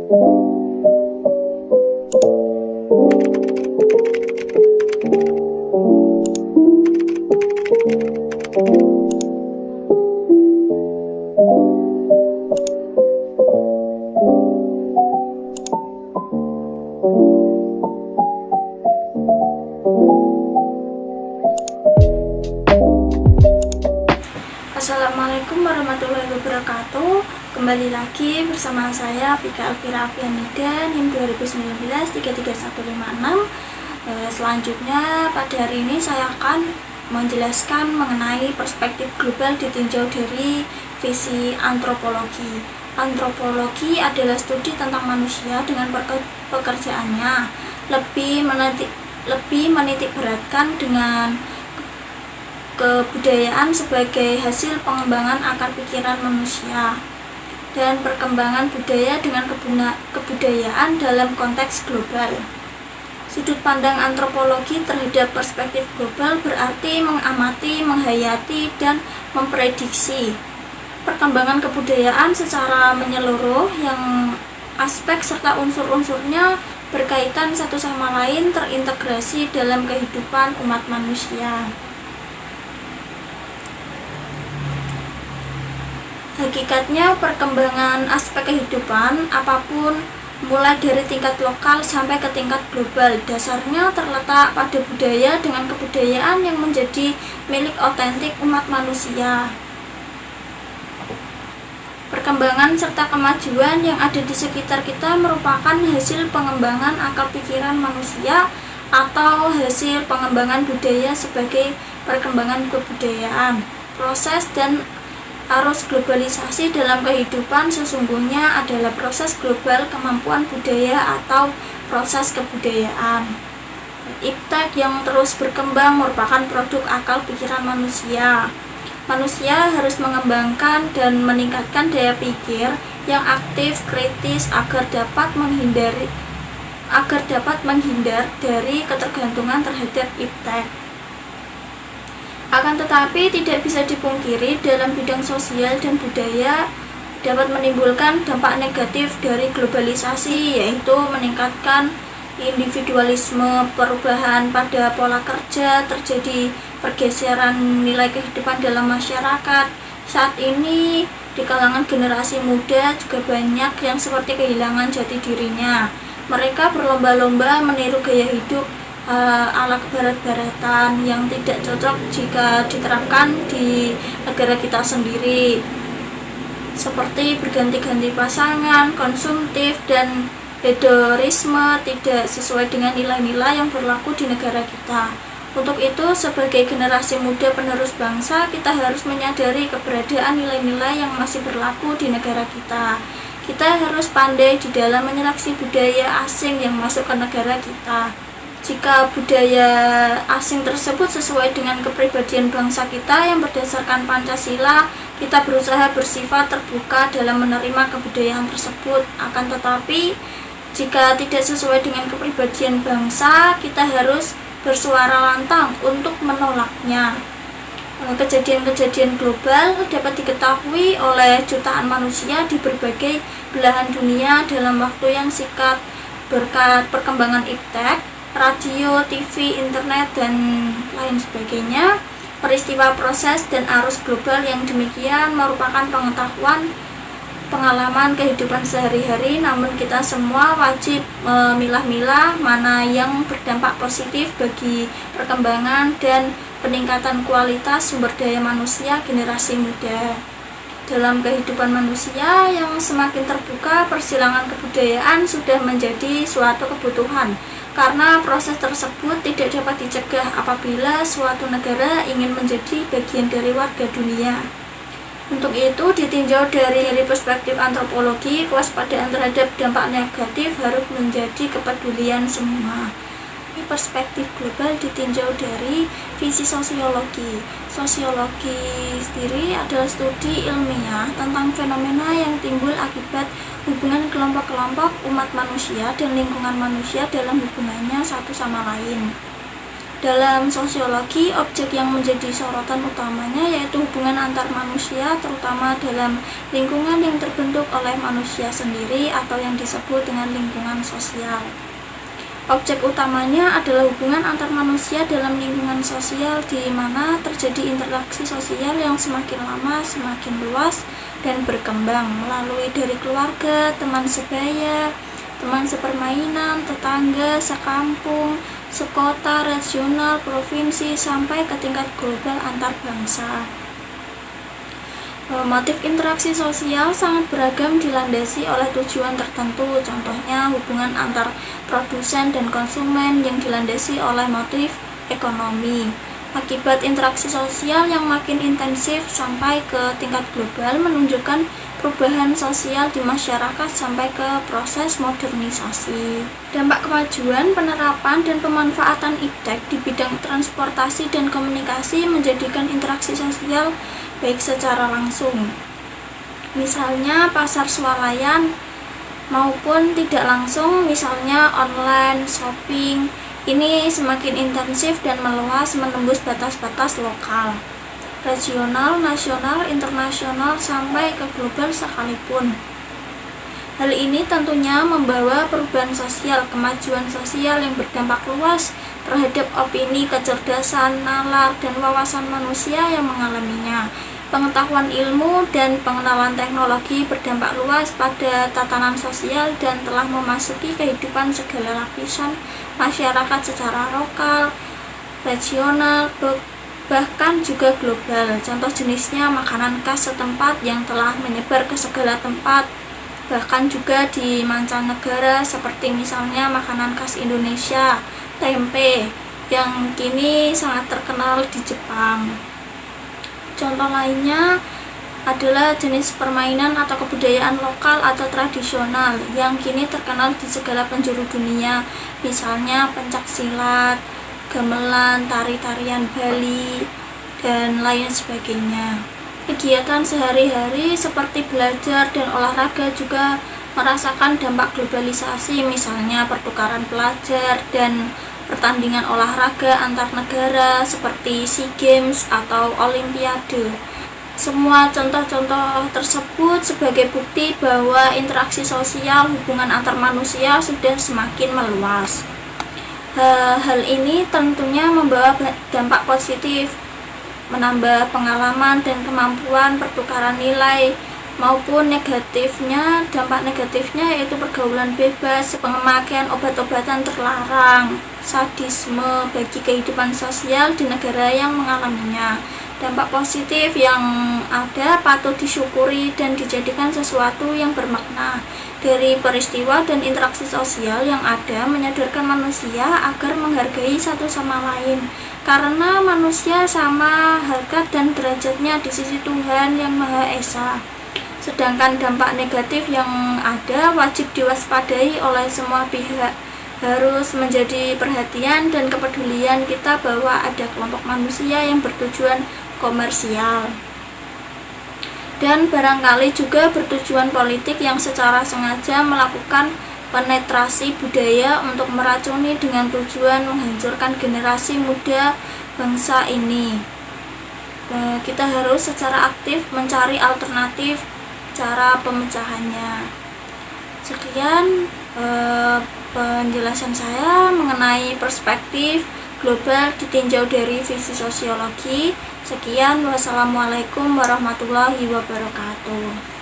Assalamualaikum warahmatullahi wabarakatuh. Kembali lagi bersama saya Vika Elvira Afianida, NIM 2019-33156. Selanjutnya pada hari ini saya akan menjelaskan mengenai perspektif global ditinjau dari visi antropologi. Antropologi adalah studi tentang manusia dengan pekerjaannya lebih menitik beratkan dengan kebudayaan sebagai hasil pengembangan akar pikiran manusia dan perkembangan budaya dengan kebudayaan dalam konteks global. Sudut pandang antropologi terhadap perspektif global berarti mengamati, menghayati, dan memprediksi perkembangan kebudayaan secara menyeluruh yang aspek serta unsur-unsurnya berkaitan satu sama lain terintegrasi dalam kehidupan umat manusia. Hakikatnya perkembangan aspek kehidupan apapun mulai dari tingkat lokal sampai ke tingkat global dasarnya terletak pada budaya dengan kebudayaan yang menjadi milik otentik umat manusia. Perkembangan serta kemajuan yang ada di sekitar kita merupakan hasil pengembangan akal pikiran manusia atau hasil pengembangan budaya sebagai perkembangan kebudayaan. Proses dan arus globalisasi dalam kehidupan sesungguhnya adalah proses global kemampuan budaya atau proses kebudayaan. Iptek yang terus berkembang merupakan produk akal pikiran manusia. Manusia harus mengembangkan dan meningkatkan daya pikir yang aktif, kritis agar dapat menghindar dari ketergantungan terhadap iptek. Akan tetapi tidak bisa dipungkiri dalam bidang sosial dan budaya dapat menimbulkan dampak negatif dari globalisasi, yaitu meningkatkan individualisme, perubahan pada pola kerja, terjadi pergeseran nilai kehidupan dalam masyarakat. Saat ini di kalangan generasi muda juga banyak yang seperti kehilangan jati dirinya. Mereka berlomba-lomba meniru gaya hidup ala kebarat-baratan yang tidak cocok jika diterapkan di negara kita sendiri, seperti berganti-ganti pasangan, konsumtif, dan hedonisme tidak sesuai dengan nilai-nilai yang berlaku di negara kita. Untuk itu, sebagai generasi muda penerus bangsa, kita harus menyadari keberadaan nilai-nilai yang masih berlaku di negara kita. Kita harus pandai di dalam menyeleksi budaya asing yang masuk ke negara kita. Jika budaya asing tersebut sesuai dengan kepribadian bangsa kita yang berdasarkan Pancasila, kita berusaha bersifat terbuka dalam menerima kebudayaan tersebut. Akan tetapi, jika tidak sesuai dengan kepribadian bangsa, kita harus bersuara lantang untuk menolaknya. Kejadian-kejadian global dapat diketahui oleh jutaan manusia di berbagai belahan dunia dalam waktu yang singkat berkat perkembangan iptek, radio, TV, internet, dan lain sebagainya. Peristiwa, proses, dan arus global yang demikian merupakan pengalaman kehidupan sehari-hari, namun kita semua wajib memilah-milah mana yang berdampak positif bagi perkembangan dan peningkatan kualitas sumber daya manusia generasi muda. Dalam kehidupan manusia yang semakin terbuka, persilangan kebudayaan sudah menjadi suatu kebutuhan, karena proses tersebut tidak dapat dicegah apabila suatu negara ingin menjadi bagian dari warga dunia. Untuk itu, ditinjau dari perspektif antropologi, kewaspadaan terhadap dampak negatif harus menjadi kepedulian semua. Perspektif global ditinjau dari visi sosiologi. Sosiologi sendiri adalah studi ilmiah tentang fenomena yang timbul akibat hubungan kelompok-kelompok umat manusia dan lingkungan manusia dalam hubungannya satu sama lain. Dalam sosiologi, objek yang menjadi sorotan utamanya yaitu hubungan antar manusia, terutama dalam lingkungan yang terbentuk oleh manusia sendiri atau yang disebut dengan lingkungan sosial. Objek utamanya adalah hubungan antar manusia dalam lingkungan sosial, di mana terjadi interaksi sosial yang semakin lama semakin luas dan berkembang melalui dari keluarga, teman sebaya, teman sepermainan, tetangga, sekampung, sekota, regional, provinsi, sampai ke tingkat global antar bangsa. Motif interaksi sosial sangat beragam, dilandasi oleh tujuan tertentu, contohnya hubungan antar produsen dan konsumen yang dilandasi oleh motif ekonomi. Akibat interaksi sosial yang makin intensif sampai ke tingkat global menunjukkan perubahan sosial di masyarakat sampai ke proses modernisasi. Dampak kemajuan, penerapan, dan pemanfaatan iptek di bidang transportasi dan komunikasi menjadikan interaksi sosial baik secara langsung, misalnya pasar swalayan, maupun tidak langsung, misalnya online, shopping, ini semakin intensif dan meluas menembus batas-batas lokal, regional, nasional, internasional, sampai ke global sekalipun. Hal ini tentunya membawa perubahan sosial, kemajuan sosial yang berdampak luas terhadap opini, kecerdasan, nalar, dan wawasan manusia yang mengalaminya. Pengetahuan ilmu dan pengenalan teknologi berdampak luas pada tatanan sosial dan telah memasuki kehidupan segala lapisan masyarakat secara lokal, regional, bahkan juga global. Contoh jenisnya makanan khas setempat yang telah menyebar ke segala tempat, bahkan juga di mancanegara, seperti misalnya makanan khas Indonesia, tempe, yang kini sangat terkenal di Jepang. Contoh lainnya adalah jenis permainan atau kebudayaan lokal atau tradisional yang kini terkenal di segala penjuru dunia, misalnya pencak silat, gamelan, tari-tarian Bali, dan lain sebagainya. Kegiatan sehari-hari seperti belajar dan olahraga juga merasakan dampak globalisasi, misalnya pertukaran pelajar dan pertandingan olahraga antar negara seperti SEA Games atau Olimpiade. Semua contoh-contoh tersebut sebagai bukti bahwa interaksi sosial hubungan antar manusia sudah semakin meluas. Hal ini tentunya membawa dampak positif, menambah pengalaman dan kemampuan pertukaran nilai, maupun negatifnya, dampak negatifnya yaitu pergaulan bebas, pemakaian obat-obatan terlarang, sadisme bagi kehidupan sosial di negara yang mengalaminya. Dampak positif yang ada patut disyukuri dan dijadikan sesuatu yang bermakna. Dari peristiwa dan interaksi sosial yang ada menyadarkan manusia agar menghargai satu sama lain, karena manusia sama harkat dan derajatnya di sisi Tuhan Yang Maha Esa. Sedangkan dampak negatif yang ada wajib diwaspadai oleh semua pihak. Harus menjadi perhatian dan kepedulian kita bahwa ada kelompok manusia yang bertujuan komersial dan barangkali juga bertujuan politik yang secara sengaja melakukan penetrasi budaya untuk meracuni dengan tujuan menghancurkan generasi muda bangsa ini. Kita harus secara aktif mencari alternatif cara pemecahannya. Sekian penjelasan saya mengenai perspektif global ditinjau dari visi sosiologi. Sekian, wassalamualaikum warahmatullahi wabarakatuh.